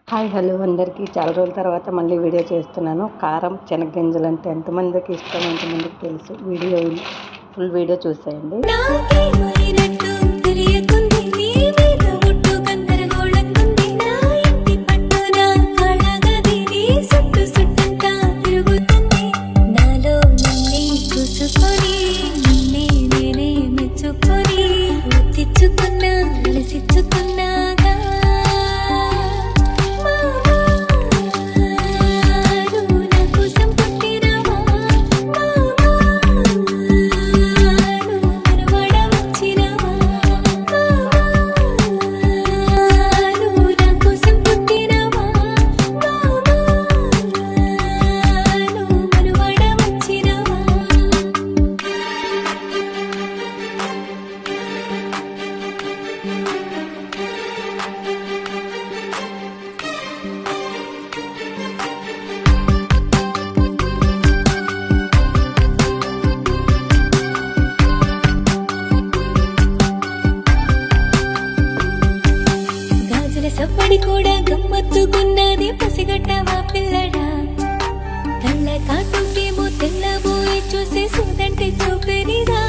Hi hello అందరికీ చాలా రోజుల తర్వాత మళ్ళీ వీడియో చేస్తున్నాను. కారం శనగగింజలు అంటే ఎంతమందికి ఇష్టం, ఎంతమందికి తెలుసు. ఫుల్ వీడియో చూసేయండి. సప్పడి కూడా గమ్మత్తుకున్నది పసిగట్టవా పిల్లడా. కళ్ళ కాటుకేమో తెల్లబోయి చూసే సూదంటే చూపెరిదా.